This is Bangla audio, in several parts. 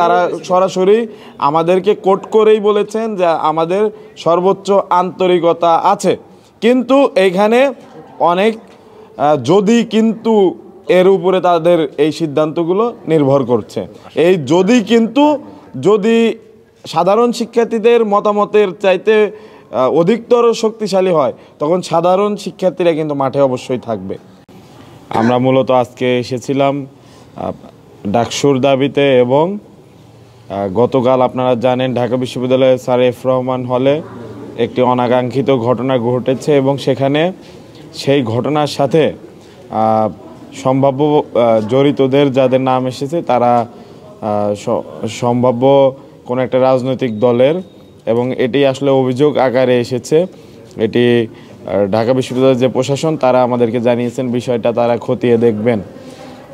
তারা সরাসরি আমাদেরকে কোট করেই বলেছেন যে আমাদের সর্বোচ্চ আন্তরিকতা আছে, কিন্তু এইখানে অনেক যদি কিন্তু এর উপরে তাদের এই সিদ্ধান্তগুলো নির্ভর করছে। এই যদি কিন্তু যদি সাধারণ শিক্ষার্থীদের মতামতের চাইতে অধিকতর শক্তিশালী হয়, তখন সাধারণ শিক্ষার্থীরা কিন্তু মাঠে অবশ্যই থাকবে। আমরা মূলত আজকে এসেছিলাম ডাকসুর দাবিতে, এবং গতকাল আপনারা জানেন ঢাকা বিশ্ববিদ্যালয়ের স্যার এফ রহমান হলে একটি অনাকাঙ্ক্ষিত ঘটনা ঘটেছে, এবং সেখানে সেই ঘটনার সাথে সম্ভাব্য জড়িতদের যাদের নাম এসেছে তারা সম্ভাব্য কোনো একটা রাজনৈতিক দলের, এবং এটি আসলে অভিযোগ আকারে এসেছে। এটি ঢাকা বিশ্ববিদ্যালয়ের যে প্রশাসন তারা আমাদেরকে জানিয়েছেন বিষয়টা তারা খতিয়ে দেখবেন।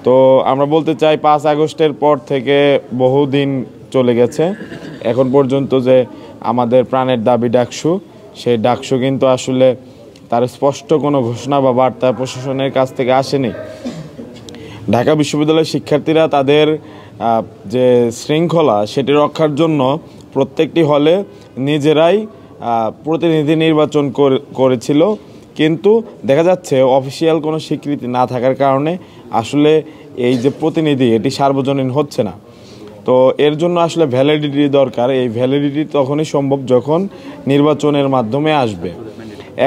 তো আমরা বলতে চাই 5 আগস্টের পর থেকে বহুদিন চলে গেছে, এখন পর্যন্ত যে আমাদের প্রাণের দাবি ডাকসু, সেই ডাকসু কিন্তু আসলে তার স্পষ্ট কোনো ঘোষণা বা বার্তা প্রশাসনের কাছ থেকে আসেনি। ঢাকা বিশ্ববিদ্যালয়ের শিক্ষার্থীরা তাদের যে শৃঙ্খলা সেটি রক্ষার জন্য প্রত্যেকটি হলে নিজেরাই প্রতিনিধি নির্বাচন করেছিল, কিন্তু দেখা যাচ্ছে অফিসিয়াল কোনো স্বীকৃতি না থাকার কারণে আসলে এই যে প্রতিনিধি এটি সার্বজনীন হচ্ছে না। তো এর জন্য আসলে ভ্যালিডিটি দরকার। এই ভ্যালিডিটি তখনই সম্ভব যখন নির্বাচনের মাধ্যমে আসবে।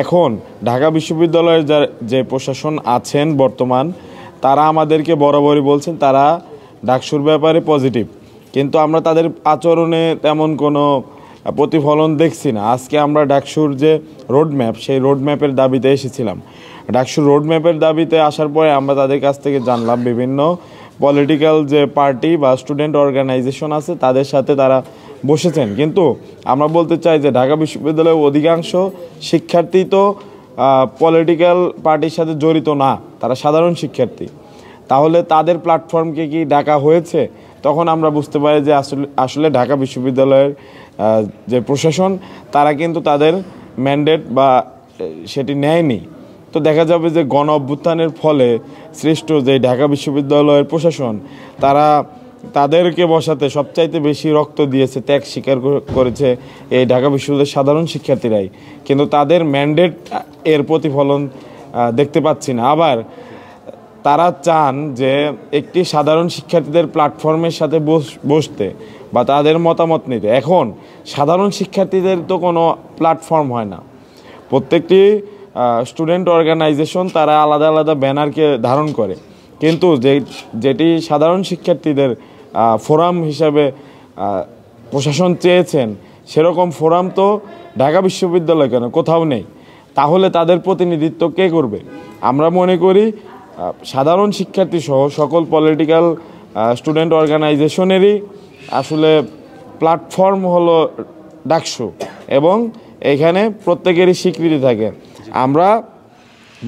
এখন ঢাকা বিশ্ববিদ্যালয়ের যে প্রশাসন আছেন বর্তমান, তারা আমাদেরকে বরাবরই বলছেন তারা ডাকসুর ব্যাপারে পজিটিভ, কিন্তু আমরা তাদের আচরণে তেমন কোনো প্রতিফলন দেখছি না। আজকে আমরা ডাকসুর যে রোডম্যাপ, সেই রোডম্যাপের দাবিতে এসেছিলাম। ডাকসুর রোডম্যাপের দাবিতে আসার পরে আমরা তাদের কাছ থেকে জানলাম বিভিন্ন পলিটিক্যাল যে পার্টি বা স্টুডেন্ট অর্গানাইজেশন আছে তাদের সাথে তারা বসেছেন, কিন্তু আমরা বলতে চাই যে ঢাকা বিশ্ববিদ্যালয়ের অধিকাংশ শিক্ষার্থী তো পলিটিক্যাল পার্টির সাথে জড়িত না, তারা সাধারণ শিক্ষার্থী। তাহলে তাদের প্ল্যাটফর্মকে কি ডাকা হয়েছে? তখন আমরা বুঝতে পারি যে আসলে ঢাকা বিশ্ববিদ্যালয়ের যে প্রশাসন তারা কিন্তু তাদের ম্যান্ডেট বা সেটি নেয়নি। তো দেখা যাবে যে গণ অভ্যুত্থানের ফলে সৃষ্ট যে ঢাকা বিশ্ববিদ্যালয়ের প্রশাসন, তারা তাদেরকে বসাতে সবচাইতে বেশি রক্ত দিয়েছে, ত্যাগ স্বীকার করেছে এই ঢাকা বিশ্ববিদ্যালয়ের সাধারণ শিক্ষার্থীরাই, কিন্তু তাদের ম্যান্ডেট এর প্রতিফলন দেখতে পাচ্ছি না। আবার তারা চান যে একটি সাধারণ শিক্ষার্থীদের প্ল্যাটফর্মের সাথে বসতে বা তাদের মতামত নিতে। এখন সাধারণ শিক্ষার্থীদের তো কোনো প্ল্যাটফর্ম হয় না, প্রত্যেকটি স্টুডেন্ট অর্গানাইজেশন তারা আলাদা আলাদা ব্যানারকে ধারণ করে, কিন্তু যেটি সাধারণ শিক্ষার্থীদের ফোরাম হিসাবে প্রশাসন চেয়েছেন সেরকম ফোরাম তো ঢাকা বিশ্ববিদ্যালয় কেন কোথাও নেই। তাহলে তাদের প্রতিনিধিত্ব কে করবে? আমরা মনে করি সাধারণ শিক্ষার্থী সহ সকল পলিটিক্যাল স্টুডেন্ট অর্গানাইজেশনেরই আসলে প্ল্যাটফর্ম হলো ডাকসু, এবং এখানে প্রত্যেকেরই স্বীকৃতি থাকে। আমরা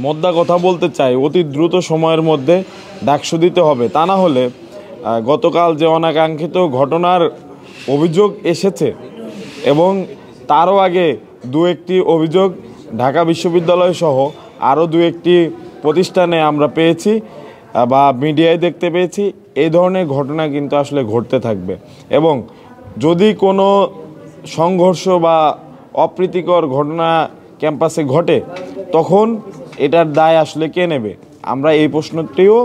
মোদ্দা কথা বলতে চাই, অতি দ্রুত সময়ের মধ্যে ডাকসু দিতে হবে, তা না হলে গতকাল যে অনাকাঙ্ক্ষিত ঘটনার অভিযোগ এসেছে, এবং তারও আগে দু একটি অভিযোগ ঢাকা বিশ্ববিদ্যালয় সহ আরও দু একটি প্রতিষ্ঠানে আমরা পেয়েছি বা মিডিয়ায় দেখতে পেয়েছি, এই ধরনের ঘটনা কিন্তু আসলে ঘটতে থাকবে। এবং যদি কোনো সংঘর্ষ বা অপ্রীতিকর ঘটনা ক্যাম্পাসে ঘটে, তখন এটার দায় আসলে কে নেবে? আমরা এই প্রশ্নটিও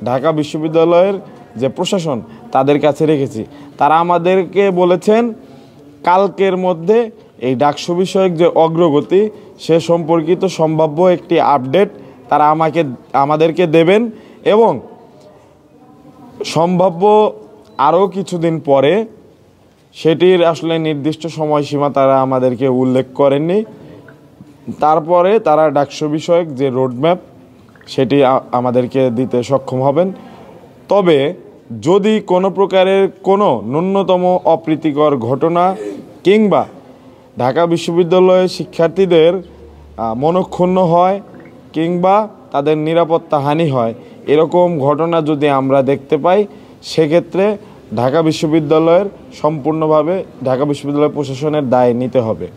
ঢাকা বিশ্ববিদ্যালয়ের যে প্রশাসন তাদের কাছে রেখেছি। তারা আমাদেরকে বলেছেন কালকের মধ্যে এই ডাকসু বিষয়ক যে অগ্রগতি সে সম্পর্কিত সম্ভাব্য একটি আপডেট তারা আমাদেরকে দেবেন, এবং সম্ভাব্য আরও কিছুদিন পরে, সেটির আসলে নির্দিষ্ট সময়সীমা তারা আমাদেরকে উল্লেখ করেননি, তারপরে তারা ডাকসু বিষয়ক যে রোডম্যাপ সেটি আমাদেরকে দিতে সক্ষম হবেন। তবে যদি কোনো প্রকারের কোনো ন্যূনতম অপ্রীতিকর ঘটনা কিংবা ঢাকা বিশ্ববিদ্যালয়ের শিক্ষার্থীদের মনক্ষুণ্ণ হয় কিংবা তাদের নিরাপত্তা হানি হয়, এরকম ঘটনা যদি আমরা দেখতে পাই, সেক্ষেত্রে ঢাকা বিশ্ববিদ্যালয়ের সম্পূর্ণভাবে ঢাকা বিশ্ববিদ্যালয় প্রশাসনের দায় নিতে হবে,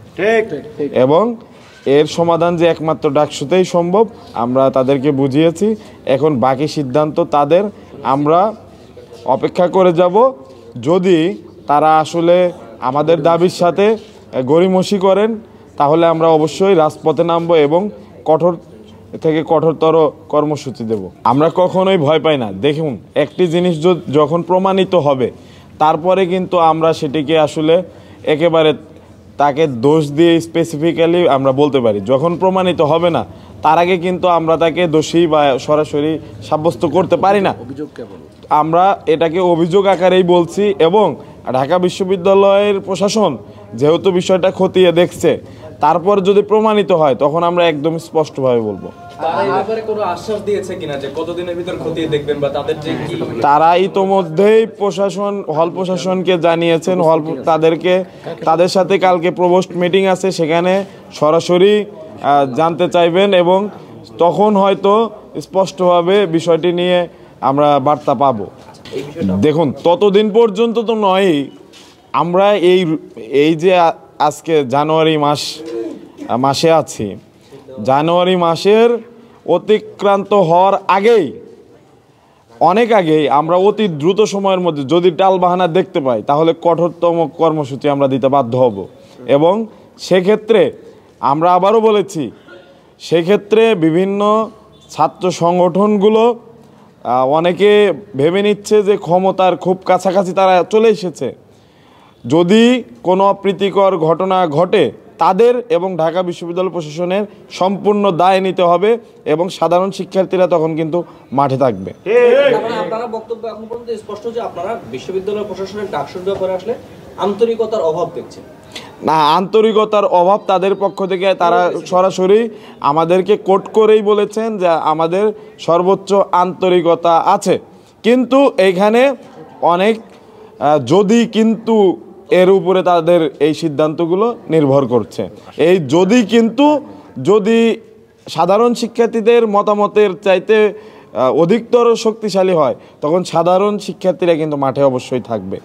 এবং এর সমাধান যে একমাত্র ডাকসুতেই সম্ভব আমরা তাদেরকে বুঝিয়েছি। এখন বাকি সিদ্ধান্ত তাদের। আমরা অপেক্ষা করে যাব যদি তারা আসলে আমাদের দাবির সাথে গড়িমসি করেন তাহলে আমরা অবশ্যই রাজপথে নামবো এবং কঠোর থেকে কঠোরতর কর্মসূচি দেব। আমরা কখনোই ভয় পাই না। দেখুন, একটি জিনিস যখন প্রমাণিত হবে তারপরে কিন্তু আমরা সেটিকে আসলে একেবারে তাকে দোষ দিয়ে স্পেসিফিক্যালি আমরা বলতে পারি। যখন প্রমাণিত হবে না তার আগে কিন্তু আমরা তাকে দোষী বা সরাসরি সাব্যস্ত করতে পারি না। আমরা এটাকে অভিযোগ আকারেই বলছি এবং ঢাকা বিশ্ববিদ্যালয়ের প্রশাসন যেহেতু বিষয়টা খতিয়ে দেখছে, তারপর যদি প্রমাণিত হয় তখন আমরা একদম স্পষ্টভাবে বলবো। তারা ইতোমধ্যেই হল প্রশাসনকে জানিয়েছেন। তাদের সাথে কালকে প্রভোস্ট মিটিং আছে, সেখানে সরাসরি জানতে চাইবেন এবং তখন হয়তো স্পষ্টভাবে বিষয়টি নিয়ে আমরা বার্তা পাবো। দেখুন, ততদিন পর্যন্ত তো নয়। আমরা এই যে আজকে জানুয়ারি মাসে আছি, জানুয়ারি মাসের অতিক্রান্ত হওয়ার অনেক আগেই আমরা অতি দ্রুত সময়ের মধ্যে যদি টালবাহানা দেখতে পাই তাহলে কঠোরতম কর্মসূচি আমরা দিতে বাধ্য হব। এবং সেক্ষেত্রে আমরা আবারও বলেছি, সেক্ষেত্রে বিভিন্ন ছাত্র সংগঠনগুলো অনেকে ভেবে নিচ্ছে যে ক্ষমতার খুব কাছাকাছি তারা চলে এসেছে। যদি কোনো অপ্রীতিকর ঘটনা ঘটে তাদের এবং ঢাকা বিশ্ববিদ্যালয় প্রশাসনের সম্পূর্ণ দায় নিতে হবে এবং সাধারণ শিক্ষার্থীরা তখন কিন্তু মাঠে থাকবে। আপনারা বক্তব্য এখন পর্যন্ত স্পষ্ট যে আপনারা বিশ্ববিদ্যালয় প্রশাসনের ডাকসুর ব্যাপারে আসলে আন্তরিকতার অভাব দেখছেন না। আন্তরিকতার অভাব তাদের পক্ষ থেকে, তারা সরাসরি আমাদেরকে কোট করেই বলেছেন যে আমাদের সর্বোচ্চ আন্তরিকতা আছে, কিন্তু এইখানে অনেক যদি কিন্তু এর উপরে তাদের এই সিদ্ধান্তগুলো নির্ভর করছে। এই যদি সাধারণ শিক্ষার্থীদের মতামতের চাইতে অধিকতর শক্তিশালী হয় তখন সাধারণ শিক্ষার্থীরা কিন্তু মাঠে অবশ্যই থাকবে।